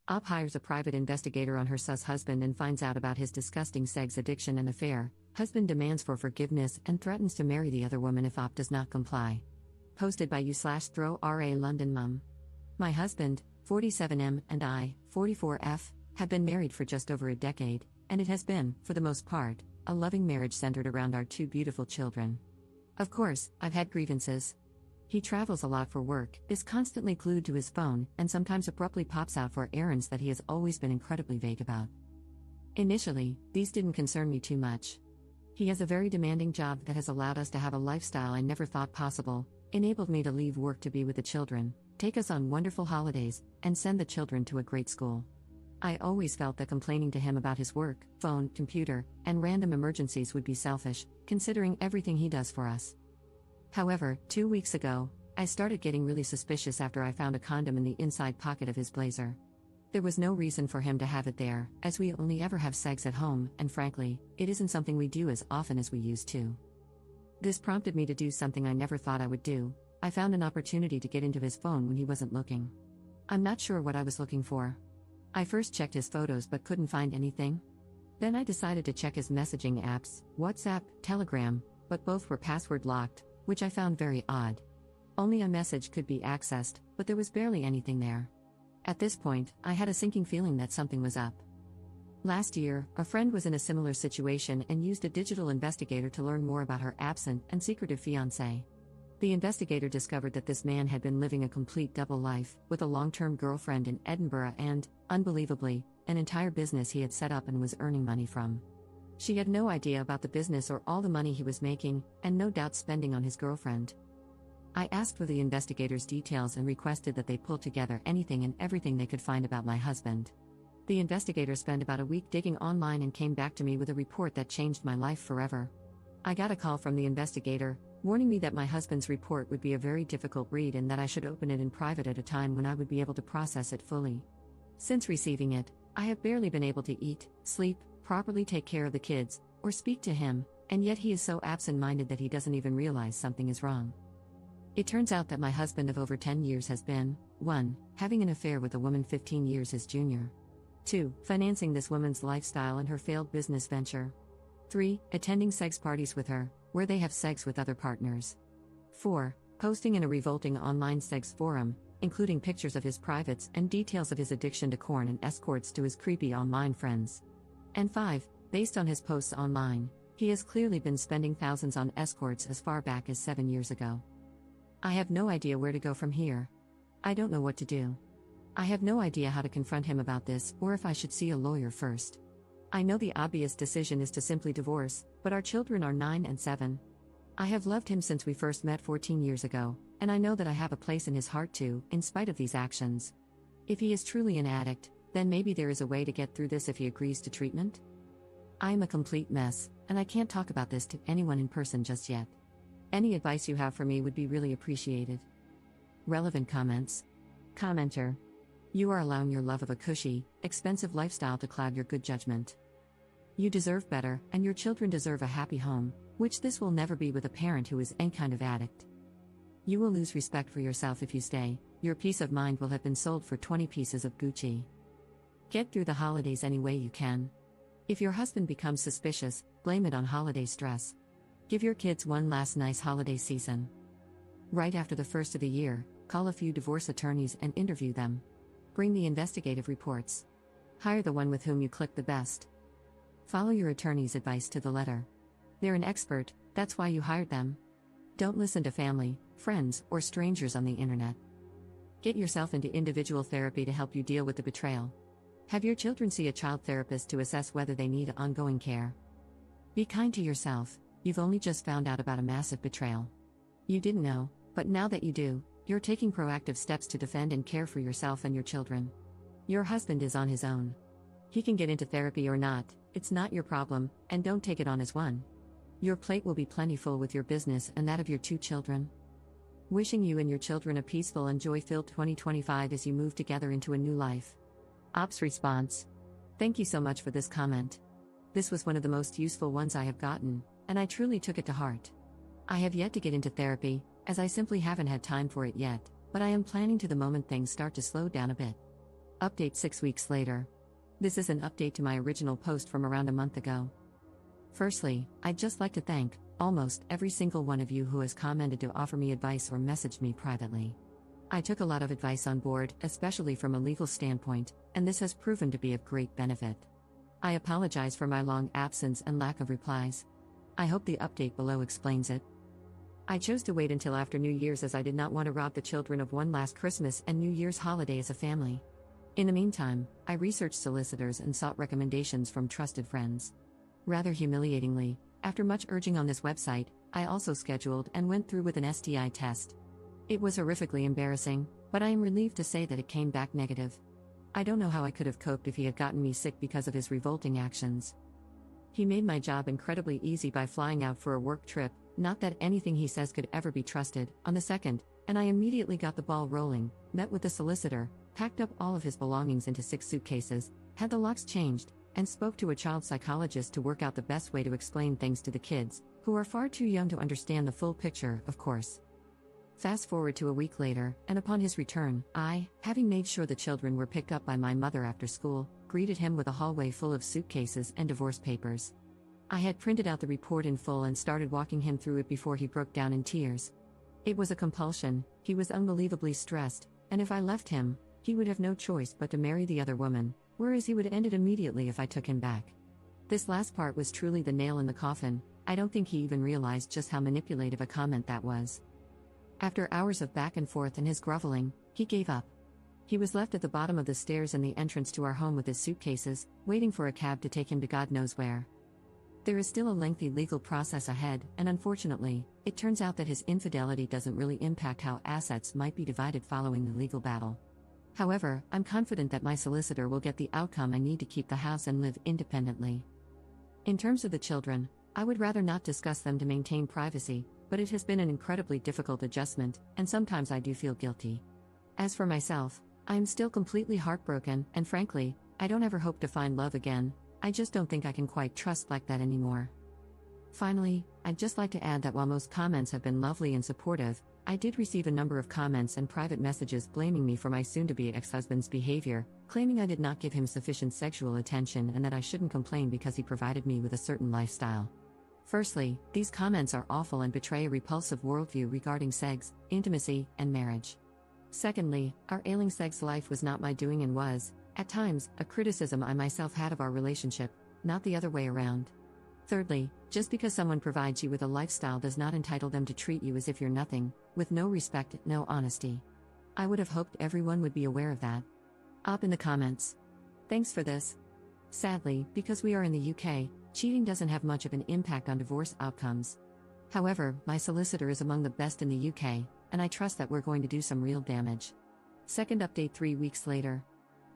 Op hires a private investigator on her sus husband and finds out about his disgusting sex addiction and affair. Husband demands for forgiveness and threatens to marry the other woman if Op does not comply. Posted by u/throw-ra London mum. My husband, 47M, and I, 44F, have been married for just over a decade, and it has been, for the most part, a loving marriage centered around our two beautiful children. Of course, I've had grievances. He travels a lot for work, is constantly glued to his phone, and sometimes abruptly pops out for errands that he has always been incredibly vague about. Initially, these didn't concern me too much. He has a very demanding job that has allowed us to have a lifestyle I never thought possible, enabled me to leave work to be with the children, take us on wonderful holidays, and send the children to a great school. I always felt that complaining to him about his work, phone, computer, and random emergencies would be selfish, considering everything he does for us. However, 2 weeks ago, I started getting really suspicious after I found a condom in the inside pocket of his blazer. There was no reason for him to have it there, as we only ever have sex at home, and frankly, it isn't something we do as often as we used to. This prompted me to do something I never thought I would do. I found an opportunity to get into his phone when he wasn't looking. I'm not sure what I was looking for. I first checked his photos but couldn't find anything. Then I decided to check his messaging apps, WhatsApp, Telegram, but both were password locked, which I found very odd. Only a message could be accessed, but there was barely anything there. At this point, I had a sinking feeling that something was up. Last year, a friend was in a similar situation and used a digital investigator to learn more about her absent and secretive fiancé. The investigator discovered that this man had been living a complete double life, with a long-term girlfriend in Edinburgh and, unbelievably, an entire business he had set up and was earning money from. She had no idea about the business or all the money he was making, and no doubt spending on his girlfriend. I asked for the investigator's details and requested that they pull together anything and everything they could find about my husband. The investigator spent about a week digging online and came back to me with a report that changed my life forever. I got a call from the investigator, warning me that my husband's report would be a very difficult read and that I should open it in private at a time when I would be able to process it fully. Since receiving it, I have barely been able to eat, sleep, properly take care of the kids, or speak to him, and yet he is so absent-minded that he doesn't even realize something is wrong. It turns out that my husband of over 10 years has been, 1. Having an affair with a woman 15 years his junior. 2. Financing this woman's lifestyle and her failed business venture. 3. Attending sex parties with her, where they have sex with other partners. 4. Posting in a revolting online sex forum, including pictures of his privates and details of his addiction to corn and escorts to his creepy online friends. And 5. Based on his posts online, he has clearly been spending thousands on escorts as far back as 7 years ago. I have no idea where to go from here. I don't know what to do. I have no idea how to confront him about this or if I should see a lawyer first. I know the obvious decision is to simply divorce, but our children are 9 and 7. I have loved him since we first met 14 years ago, and I know that I have a place in his heart too, in spite of these actions. If he is truly an addict, then maybe there is a way to get through this if he agrees to treatment? I am a complete mess, and I can't talk about this to anyone in person just yet. Any advice you have for me would be really appreciated. Relevant comments. Commenter. You are allowing your love of a cushy, expensive lifestyle to cloud your good judgment. You deserve better, and your children deserve a happy home, which this will never be with a parent who is any kind of addict. You will lose respect for yourself if you stay. Your peace of mind will have been sold for 20 pieces of Gucci. Get through the holidays any way you can. If your husband becomes suspicious, blame it on holiday stress. Give your kids one last nice holiday season. Right after the first of the year, call a few divorce attorneys and interview them. Bring the investigative reports. Hire the one with whom you click the best. Follow your attorney's advice to the letter. They're an expert, that's why you hired them. Don't listen to family, friends, or strangers on the internet. Get yourself into individual therapy to help you deal with the betrayal. Have your children see a child therapist to assess whether they need ongoing care. Be kind to yourself. You've only just found out about a massive betrayal. You didn't know, but now that you do, you're taking proactive steps to defend and care for yourself and your children. Your husband is on his own. He can get into therapy or not, it's not your problem, and don't take it on as one. Your plate will be plentiful with your business and that of your 2 children. Wishing you and your children a peaceful and joy-filled 2025 as you move together into a new life. Ops response. Thank you so much for this comment. This was one of the most useful ones I have gotten, and I truly took it to heart. I have yet to get into therapy, as I simply haven't had time for it yet, but I am planning to the moment things start to slow down a bit. Update 6 weeks later. This is an update to my original post from around a month ago. Firstly, I'd just like to thank almost every single one of you who has commented to offer me advice or messaged me privately. I took a lot of advice on board, especially from a legal standpoint, and this has proven to be of great benefit. I apologize for my long absence and lack of replies. I hope the update below explains it. I chose to wait until after New Year's as I did not want to rob the children of one last Christmas and New Year's holiday as a family. In the meantime, I researched solicitors and sought recommendations from trusted friends. Rather humiliatingly, after much urging on this website, I also scheduled and went through with an STI test. It was horrifically embarrassing, but I am relieved to say that it came back negative. I don't know how I could have coped if he had gotten me sick because of his revolting actions. He made my job incredibly easy by flying out for a work trip, not that anything he says could ever be trusted, on the 2nd, and I immediately got the ball rolling, met with the solicitor, packed up all of his belongings into 6 suitcases, had the locks changed, and spoke to a child psychologist to work out the best way to explain things to the kids, who are far too young to understand the full picture, of course. Fast forward to a week later, and upon his return, I, having made sure the children were picked up by my mother after school, greeted him with a hallway full of suitcases and divorce papers. I had printed out the report in full and started walking him through it before he broke down in tears. It was a compulsion, he was unbelievably stressed, and if I left him, he would have no choice but to marry the other woman, whereas he would end it immediately if I took him back. This last part was truly the nail in the coffin. I don't think he even realized just how manipulative a comment that was. After hours of back and forth and his groveling, he gave up. He was left at the bottom of the stairs in the entrance to our home with his suitcases, waiting for a cab to take him to God knows where. There is still a lengthy legal process ahead, and unfortunately, it turns out that his infidelity doesn't really impact how assets might be divided following the legal battle. However, I'm confident that my solicitor will get the outcome I need to keep the house and live independently. In terms of the children, I would rather not discuss them to maintain privacy, but it has been an incredibly difficult adjustment, and sometimes I do feel guilty. As for myself, I am still completely heartbroken, and frankly, I don't ever hope to find love again. I just don't think I can quite trust like that anymore. Finally, I'd just like to add that while most comments have been lovely and supportive, I did receive a number of comments and private messages blaming me for my soon-to-be ex-husband's behavior, claiming I did not give him sufficient sexual attention and that I shouldn't complain because he provided me with a certain lifestyle. Firstly, these comments are awful and betray a repulsive worldview regarding sex, intimacy, and marriage. Secondly, our ailing sex life was not my doing and was, at times, a criticism I myself had of our relationship, not the other way around. Thirdly, just because someone provides you with a lifestyle does not entitle them to treat you as if you're nothing, with no respect, no honesty. I would have hoped everyone would be aware of that. Up in the comments. Thanks for this. Sadly, because we are in the UK, cheating doesn't have much of an impact on divorce outcomes. However, my solicitor is among the best in the UK, and I trust that we're going to do some real damage. Second update 3 weeks later.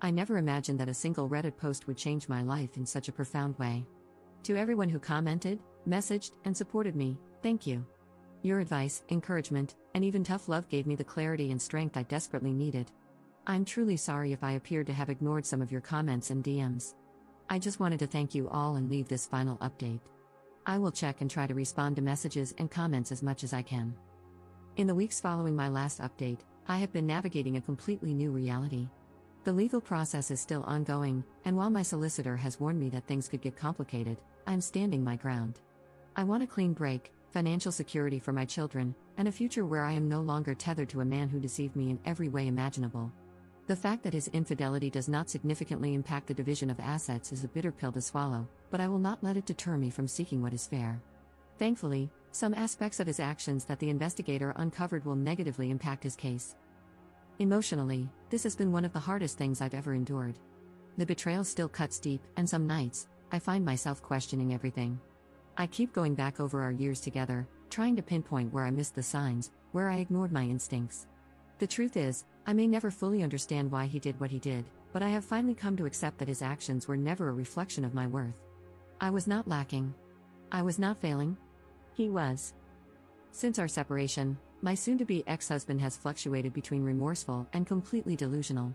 I never imagined that a single Reddit post would change my life in such a profound way. To everyone who commented, messaged, and supported me, thank you. Your advice, encouragement, and even tough love gave me the clarity and strength I desperately needed. I'm truly sorry if I appeared to have ignored some of your comments and DMs. I just wanted to thank you all and leave this final update. I will check and try to respond to messages and comments as much as I can. In the weeks following my last update, I have been navigating a completely new reality. The legal process is still ongoing, and while my solicitor has warned me that things could get complicated, I'm standing my ground. I want a clean break, financial security for my children, and a future where I am no longer tethered to a man who deceived me in every way imaginable. The fact that his infidelity does not significantly impact the division of assets is a bitter pill to swallow, but I will not let it deter me from seeking what is fair. Thankfully, some aspects of his actions that the investigator uncovered will negatively impact his case. Emotionally, this has been one of the hardest things I've ever endured. The betrayal still cuts deep, and some nights, I find myself questioning everything. I keep going back over our years together, trying to pinpoint where I missed the signs, where I ignored my instincts. The truth is, I may never fully understand why he did what he did, but I have finally come to accept that his actions were never a reflection of my worth. I was not lacking. I was not failing. He was. Since our separation, my soon-to-be ex-husband has fluctuated between remorseful and completely delusional.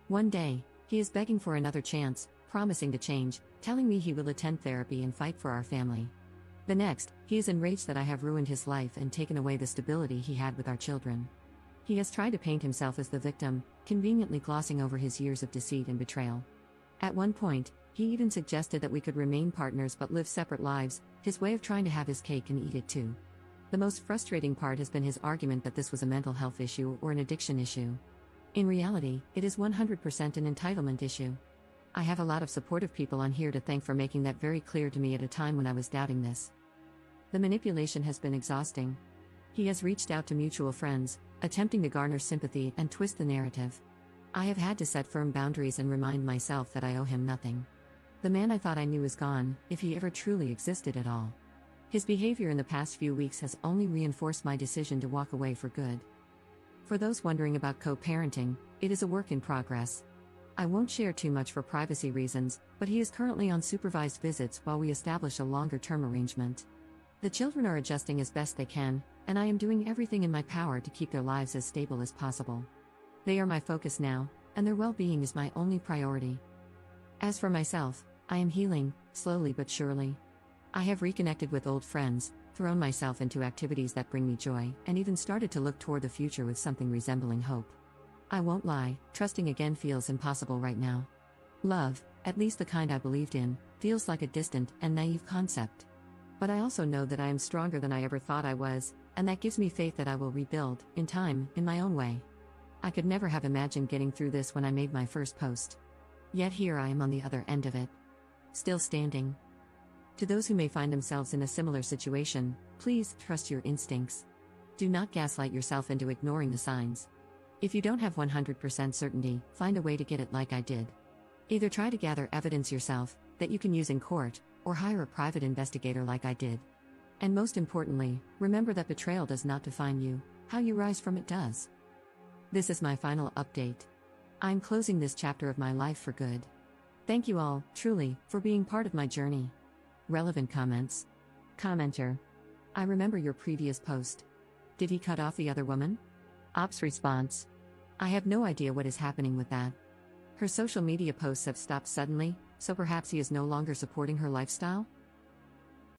One day, he is begging for another chance, promising to change, telling me he will attend therapy and fight for our family. The next, he is enraged that I have ruined his life and taken away the stability he had with our children. He has tried to paint himself as the victim, conveniently glossing over his years of deceit and betrayal. At one point, he even suggested that we could remain partners but live separate lives, his way of trying to have his cake and eat it too. The most frustrating part has been his argument that this was a mental health issue or an addiction issue. In reality, it is 100% an entitlement issue. I have a lot of supportive people on here to thank for making that very clear to me at a time when I was doubting this. The manipulation has been exhausting. He has reached out to mutual friends, attempting to garner sympathy and twist the narrative. I have had to set firm boundaries and remind myself that I owe him nothing. The man I thought I knew is gone, if he ever truly existed at all. His behavior in the past few weeks has only reinforced my decision to walk away for good. For those wondering about co-parenting, it is a work in progress. I won't share too much for privacy reasons, but he is currently on supervised visits while we establish a longer-term arrangement. The children are adjusting as best they can, and I am doing everything in my power to keep their lives as stable as possible. They are my focus now, and their well-being is my only priority. As for myself, I am healing, slowly but surely. I have reconnected with old friends, thrown myself into activities that bring me joy, and even started to look toward the future with something resembling hope. I won't lie, trusting again feels impossible right now. Love, at least the kind I believed in, feels like a distant and naive concept. But I also know that I am stronger than I ever thought I was, and that gives me faith that I will rebuild, in time, in my own way. I could never have imagined getting through this when I made my first post. Yet here I am on the other end of it. Still standing. To those who may find themselves in a similar situation, please trust your instincts. Do not gaslight yourself into ignoring the signs. If you don't have 100% certainty, find a way to get it like I did. Either try to gather evidence yourself, that you can use in court, or hire a private investigator like I did. And most importantly, remember that betrayal does not define you, how you rise from it does. This is my final update. I'm closing this chapter of my life for good. Thank you all, truly, for being part of my journey. Relevant comments. Commenter. I remember your previous post. Did he cut off the other woman? Ops response. I have no idea what is happening with that. Her social media posts have stopped suddenly, so perhaps he is no longer supporting her lifestyle?